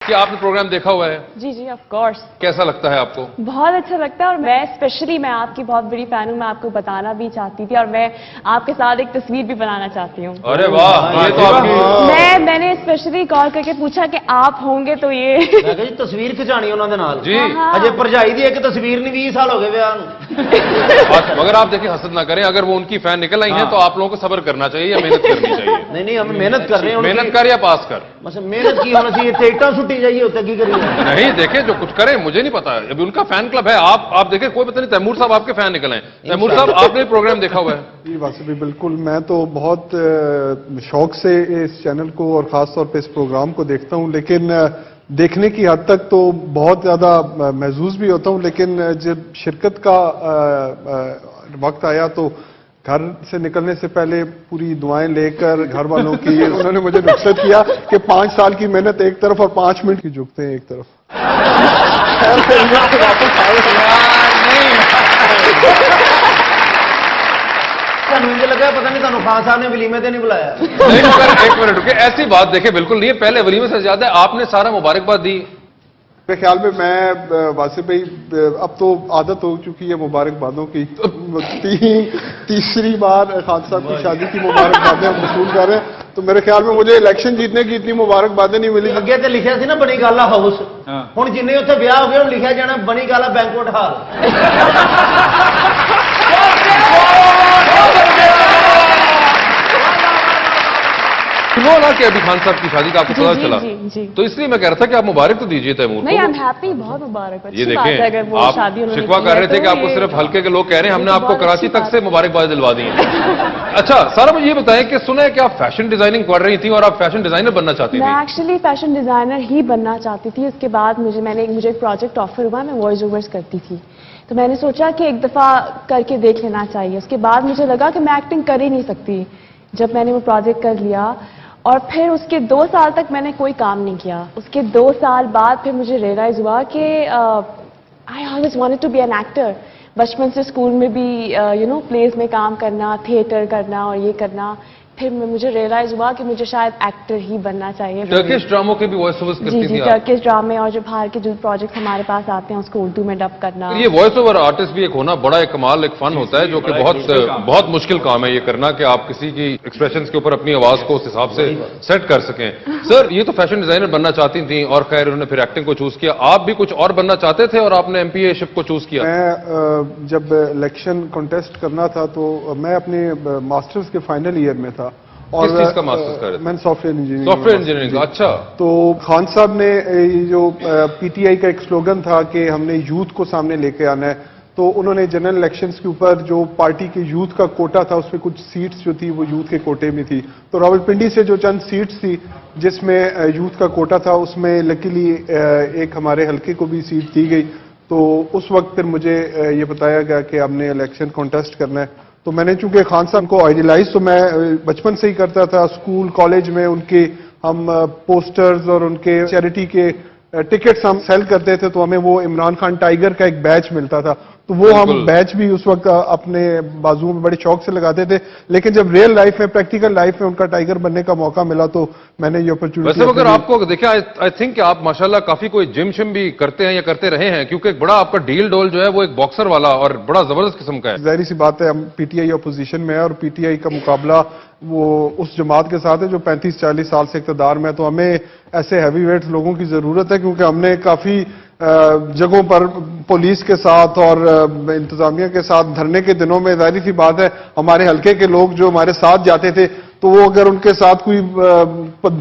کیا آپ نے پروگرام دیکھا ہوا ہے؟ جی جی آف کورس. کیسا لگتا ہے آپ کو؟ بہت اچھا لگتا ہے, اور میں اسپیشلی میں آپ کی بہت بڑی فین ہوں. میں آپ کو بتانا بھی چاہتی تھی, اور میں آپ کے ساتھ ایک تصویر بھی بنانا چاہتی ہوں. ارے واہ, یہ تو آپ کی میں نے اسپیشلی کال کر کے پوچھا کہ آپ ہوں گے تو یہ جی تصویر کھچانی انہوں نے جی اجے پرجائی دی ایک تصویر نہیں 20 سال ہو گئے بیاہ نو. مگر آپ دیکھیں حسد نہ کریں, اگر وہ ان کی فین نکل آئی ہیں تو آپ لوگوں کو صبر کرنا چاہیے یا محنت کرنی چاہیے؟ نہیں ہم محنت کر رہے ہیں. محنت کر یا پاس کر؟ محنت کی ہونا چاہیے, ٹکٹاں چھٹی جائیے ہوتا کی کریے. نہیں دیکھیں جو کچھ کریں, مجھے نہیں پتا, ابھی ان کا فین کلب ہے. آپ دیکھیں کوئی پتہ نہیں, تیمور صاحب آپ کے فین نکل ہیں. تیمور صاحب آپ نے پروگرام دیکھا ہوا ہے؟ جی واسف بھائی بالکل, میں تو بہت شوق سے اس چینل کو اور خاص طور پہ اس پروگرام کو دیکھتا ہوں, لیکن دیکھنے کی حد تک تو بہت زیادہ محظوظ بھی ہوتا ہوں. لیکن جب شرکت کا وقت آیا تو گھر سے نکلنے سے پہلے پوری دعائیں لے کر گھر والوں کی انہوں نے مجھے رخصت کیا کہ 5 سال کی محنت ایک طرف اور 5 منٹ کی جھکتے ہیں ایک طرف. مجھے لگا پتہ نہیں تمہیں خان صاحب نے ولیمے تے نہیں بلایا. ایک منٹ رکے, ایسی بات دیکھیں بالکل نہیں ہے. پہلے ولیمے سے زیادہ آپ نے سارا مبارکباد دی. میرے خیال میں واسف بھائی اب تو عادت ہو چکی ہے مبارکبادوں کی. تیسری بار خان صاحب کی شادی کی مبارکبادیں ہم وصول کر رہے ہیں, تو میرے خیال میں مجھے الیکشن جیتنے کی اتنی مبارکبادیں نہیں ملی. اگے تے لکھیا سی نا بنی گالا ہاؤس, ہن جننے اتنے بیاہ ہو گئے ہن لکھیا جانا بنی گالا بینکوٹ ہال. سنو نا کہ ابھی خان صاحب کی شادی کا آپ کو پتا چلا, تو اس لیے میں کہہ رہا تھا کہ آپ مبارک تو دیجیے تیمور کو. نہیں, I'm happy, بہت مبارک. یہ دیکھیں آپ شکوا کر رہے تھے کہ آپ کو صرف ہلکے کے لوگ کہہ رہے ہیں, ہم نے آپ کو کراچی تک سے مبارکباد دلوا دی ہیں. اچھا سارا مجھے یہ بتائیں کہ سنا ہے کہ آپ فیشن ڈیزائننگ پڑھ رہی تھیں اور آپ فیشن ڈیزائنر بننا چاہتی تھیں. میں ایکچولی فیشن ڈیزائنر ہی بننا چاہتی تھی. اس کے بعد مجھے ایک پروجیکٹ آفر ہوا, میں وائس اوورز کرتی تھی, تو میں نے سوچا کہ ایک دفعہ کر کے دیکھ لینا چاہیے. اس کے بعد مجھے لگا کہ میں ایکٹنگ کر ہی نہیں سکتی. جب میں نے وہ پروجیکٹ کر لیا اور پھر اس کے 2 سال تک میں نے کوئی کام نہیں کیا. اس کے 2 سال بعد پھر مجھے ریئلائز ہوا کہ I always wanted to be an actor. بچپن سے اسکول میں بھی پلیز میں کام کرنا, تھیٹر کرنا اور یہ کرنا. پھر مجھے ریئلائز ہوا کہ مجھے شاید ایکٹر ہی بننا چاہیے. ٹرکش ڈراموں کے بھی وائس اوورز کرتی تھی؟ جی ٹرکش ڈرامے اور جو باہر کے جو پروجیکٹ ہمارے پاس آتے ہیں اس کو اردو میں ڈب کرنا. یہ وائس اوور آرٹسٹ بھی ایک ہونا بڑا ایک کمال, ایک فن ہوتا ہے جو کہ بہت مشکل کام ہے یہ کرنا, کہ آپ کسی کی ایکسپریشنز کے اوپر اپنی آواز کو اس حساب سے سیٹ کر سکیں. سر یہ تو فیشن ڈیزائنر بننا چاہتی تھیں اور خیر انہوں نے پھر ایکٹنگ کو چوز کیا. آپ بھی کچھ اور بننا چاہتے تھے اور آپ نے ایم پی اے شپ کو چوز کیا؟ میں جب الیکشن کنٹیسٹ کرنا تھا تو میں اپنے ماسٹرز کے فائنل ایئر میں تھا. کس چیز کا ماسٹرز کر رہے تھے؟ میں soft ware engineering. Soft ware engineering کا. اچھا. تو خان صاحب نے جو پی ٹی آئی کا ایک سلوگن تھا کہ ہم نے یوتھ کو سامنے لے کے آنا ہے, تو انہوں نے جنرل الیکشنز کے اوپر جو پارٹی کے یوتھ کا کوٹا تھا اس میں کچھ سیٹس جو تھی وہ یوتھ کے کوٹے میں تھی. تو راولپنڈی سے جو چند سیٹس تھی جس میں یوتھ کا کوٹا تھا اس میں لکیلی ایک ہمارے حلقے کو بھی سیٹ دی گئی. تو اس وقت پھر مجھے یہ بتایا گیا کہ ہم نے الیکشن کانٹیسٹ کرنا ہے. تو میں نے چونکہ خان صاحب کو آئیڈیلائز تو میں بچپن سے ہی کرتا تھا. اسکول کالج میں ان کے ہم پوسٹرز اور ان کے چیریٹی کے ٹکٹس ہم سیل کرتے تھے, تو ہمیں وہ عمران خان ٹائیگر کا ایک بیچ ملتا تھا, تو وہ ہم بیچ بھی اس وقت اپنے بازو میں بڑے شوق سے لگاتے تھے. لیکن جب ریئل لائف میں پریکٹیکل لائف میں ان کا ٹائیگر بننے کا موقع ملا تو میں نے یہ اپرچونٹی. ویسے اگر آپ کو دیکھیں آئی تھنک کہ آپ ماشاءاللہ کافی کوئی جم شم بھی کرتے ہیں یا کرتے رہے ہیں, کیونکہ ایک بڑا آپ کا ڈیل ڈول جو ہے وہ ایک باکسر والا اور بڑا زبردست قسم کا ہے. ظاہری سی بات ہے, ہم پی ٹی آئی اپوزیشن میں ہے اور پی ٹی آئی کا مقابلہ وہ اس جماعت کے ساتھ ہے جو 35-40 سال سے اقتدار میں ہے. تو ہمیں ایسے ہیوی ویٹ لوگوں کی ضرورت ہے, کیونکہ ہم نے کافی جگہوں پر پولیس کے ساتھ اور انتظامیہ کے ساتھ دھرنے کے دنوں میں ظاہری سی بات ہے ہمارے حلقے کے لوگ جو ہمارے ساتھ جاتے تھے تو وہ اگر ان کے ساتھ کوئی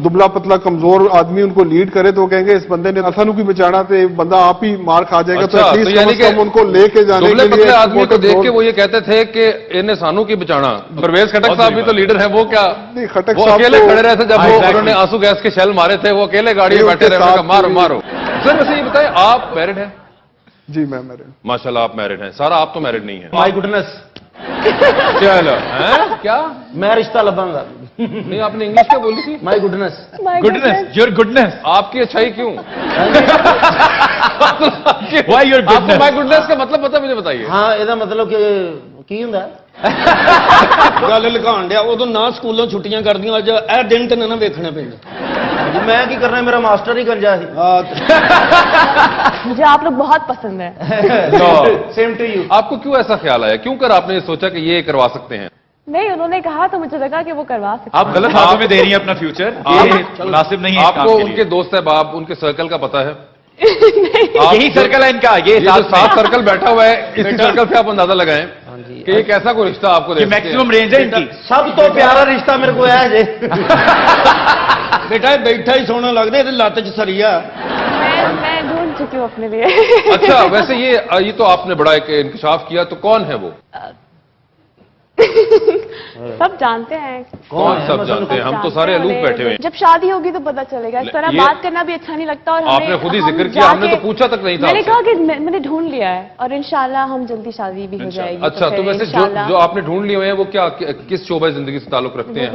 دبلا پتلا کمزور آدمی ان کو لیڈ کرے تو وہ کہیں گے اس بندے نے سانو کی بچانا تو بندہ آپ ہی مار کھا جائے گا. تو ایٹ لیسٹ ہم ان کو لے کے جانے کے لیے دبلے پتلے آدمی کو دیکھ کے وہ یہ کہتے تھے کہ انہیں سانو کی بچانا. پرویز خٹک صاحب بھی تو لیڈر ہیں, وہ کیا وہ اکیلے کھڑے رہے تھے جب انہوں نے آنسو گیس کے شیل مارے تھے, وہ اکیلے گاڑی میں بیٹھے رہے, مارو مارو. سر ویسے یہ بتائیں آپ میرڈ ہیں؟ جی میں میرڈ. ماشاءاللہ آپ میرڈ ہیں. سارا آپ تو میرڈ نہیں ہیں. مائی گڈنس. چلو کیا میں رشتہ لباں گا. نہیں آپ نے انگلش کیا بولی تھی؟ مائی گڈنس. Goodness, your goodness. آپ کی اچھائی کیوں؟ وائی یور آپ کو مائی گڈنس کا مطلب پتا مجھے بتائیے. ہاں یہ مطلب کہ کی ہوں گل لکھان ڈیا ادو نہ سکولوں چھٹیاں کر دیا, اج اے دن تے نہ ویکھنے پہ. میں کی کرنا ہے میرا ماسٹر ہی گنجا ہی مجھے آپ لوگ بہت پسند ہے. Same to you. آپ کو کیوں ایسا خیال آیا, کیوں کر آپ نے سوچا کہ یہ کروا سکتے ہیں؟ نہیں, انہوں نے کہا تو مجھے لگا کہ وہ کروا سکتے آپ غلط ہاتھوں میں دے رہی ہیں اپنا فیوچر, یہ مناسب نہیں ہے. آپ کو ان کے دوست احباب, ان کے سرکل کا پتا ہے؟ یہی سرکل ہے ان کا, یہ جو ساتھ سرکل بیٹھا ہوا ہے, اسی سرکل سے آپ اندازہ لگائیں کہ ایک ایسا کوئی رشتہ آپ کو دے سکتے ہیں. میکسیمم رینج ہے ان کی. سب تو پیارا رشتہ میرے کو ہے جی. بیٹا بیٹھا ہی سونا لگتا ہے, لت چ سریا. میں ڈھونڈ چکی ہوں اپنے لیے. اچھا, ویسے یہ تو آپ نے بڑا ایک انکشاف کیا, تو کون ہے وہ؟ سب جانتے ہیں. کون سب جانتے ہیں؟ ہم تو سارے الوپ بیٹھے ہوئے ہیں. جب شادی ہوگی تو پتا چلے گا. اس طرح بات کرنا بھی اچھا نہیں لگتا. اور آپ نے خود ہی ذکر کیا, ہم نے تو پوچھا تک نہیں تھا. میں نے کہا کہ میں نے ڈھونڈ لیا ہے اور انشاءاللہ ہم جلدی شادی بھی ہو جائے گی. اچھا, تو ویسے جو آپ نے ڈھونڈ لیے ہوئے ہیں وہ کیا, کس شعبہ زندگی سے تعلق رکھتے ہیں؟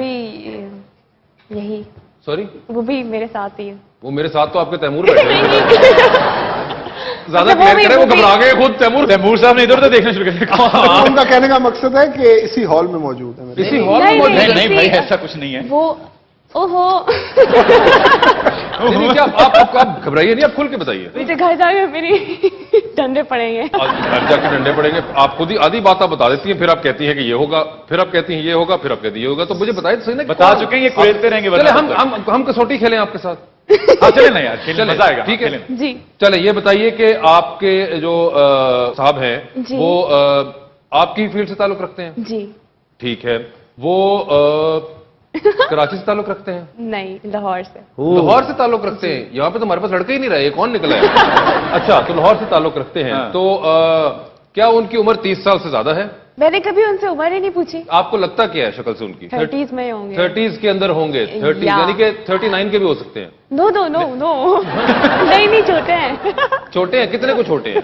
یہی, سوری, وہ بھی میرے ساتھ ہی ہے. وہ میرے ساتھ تو آپ کے تیمور بیٹھے ہیں. زیادہ کلیئر کریں, وہ گھبرا گئے خود. تیمور صاحب نے ادھر ادھر دیکھنا شروع کر دیا. ان کا کہنے کا مقصد ہے کہ اسی ہال میں موجود ہے. اسی ہال میں موجود ہے. نہیں بھائی, ایسا کچھ نہیں ہے. وہ اوہو, نہیں, کیا آپ گھبرائیے نہیں, آپ کھل کے بتائیے. مجھے گھر جا کے میری ڈنڈے پڑیں گے. گھر جا کے ڈنڈے پڑیں گے. آپ خود ہی آدھی بات آپ بتا دیتی ہیں, پھر آپ کہتی ہیں کہ یہ ہوگا, پھر آپ کہتی ہیں یہ ہوگا, پھر آپ کہتی ہیں یہ ہوگا. تو مجھے بتائیے تو صحیح نا, بتا چکے ہیں, یہ کھیلتے رہیں گے. چلے ہم کسوٹی کھیلیں آپ کے ساتھ. ہاں چلے نا یار, مزہ آئے گا. ٹھیک ہے جی. چلے, یہ بتائیے کہ آپ کے جو صاحب ہیں جی. وہ آپ کی فیلڈ سے تعلق رکھتے ہیں؟ جی. ٹھیک ہے. وہ کراچی سے تعلق رکھتے ہیں؟ نہیں, لاہور سے. لاہور سے تعلق رکھتے ہیں. یہاں پہ تو ہمارے پاس لڑکے ہی نہیں رہے, یہ کون نکلا ہے؟ اچھا, تو لاہور سے تعلق رکھتے ہیں. تو کیا ان کی عمر 30 سال سے زیادہ ہے؟ میں نے کبھی ان سے عمر ہی نہیں پوچھی. آپ کو لگتا کیا ہے شکل سے ان کی؟ 30s میں ہوں گے. 30s کے اندر ہوں گے. 30 یا. یعنی کہ 39 کے بھی ہو سکتے ہیں. نو نہیں, چھوٹے ہیں. چھوٹے ہیں, کتنے کو چھوٹے ہیں؟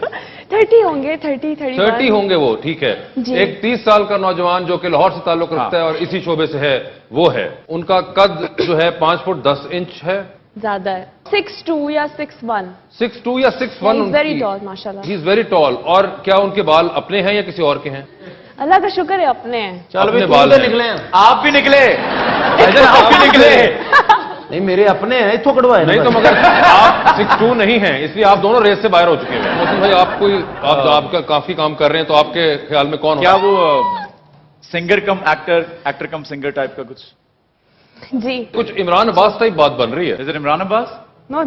30 ہوں گے. 30 ہوں گے وہ. ٹھیک ہے. جی. ایک 30 سال کا نوجوان جو کہ لاہور سے تعلق رکھتا ہے اور اسی شعبے سے ہے, وہ ہے. ان کا قد جو ہے 5 فٹ 10 انچ ہے. زیادہ ہے. 6'2" یا 6'1". 6'2" یا 6'1". ویری ٹال, ماشاء اللہ. ہی از ویری ٹال. اور کیا ان کے بال اپنے ہیں یا کسی اور کے ہیں؟ اللہ کا شکر ہے اپنے ہیں. چل اپنے بھی بال ہیں. نکلے ہیں. آپ بھی نکلے, آپ بھی نکلے. نہیں, میرے اپنے ہیں, اتوں کڑوائے. نہیں تو مگر آپ 6'2" نہیں ہیں, اس لیے آپ دونوں ریس سے باہر ہو چکے ہیں. محسن بھائی, آپ کا کافی کام کر رہے ہیں, تو آپ کے خیال میں کون کیا ہوگا؟ وہ سنگر کم ایکٹر کم سنگر ٹائپ کا کچھ؟ جی. کچھ عمران عباس ٹائپ بات بن رہی ہے. از اٹ عمران عباس؟ نو.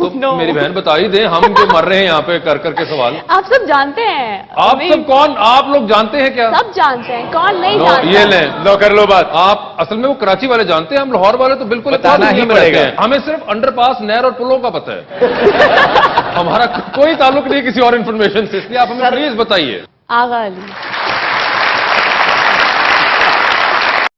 تو میری بہن بتا ہی دیں, ہم جو مر رہے ہیں یہاں پہ کر کے سوال. آپ سب جانتے ہیں. آپ سب کون, آپ لوگ جانتے ہیں کیا؟ سب جانتے ہیں, کون نہیں نو, جانتا. یہ لیں, لو کر لو بات. آپ اصل میں وہ کراچی والے جانتے ہیں, ہم لاہور والے تو بالکل بتانا ہی پڑے گا. ہمیں صرف انڈر پاس, نہر اور پلوں کا پتہ ہے. ہمارا کوئی تعلق نہیں کسی اور انفارمیشن سے, اس لیے آپ ہمیں پلیز بتائیے. آغا علی.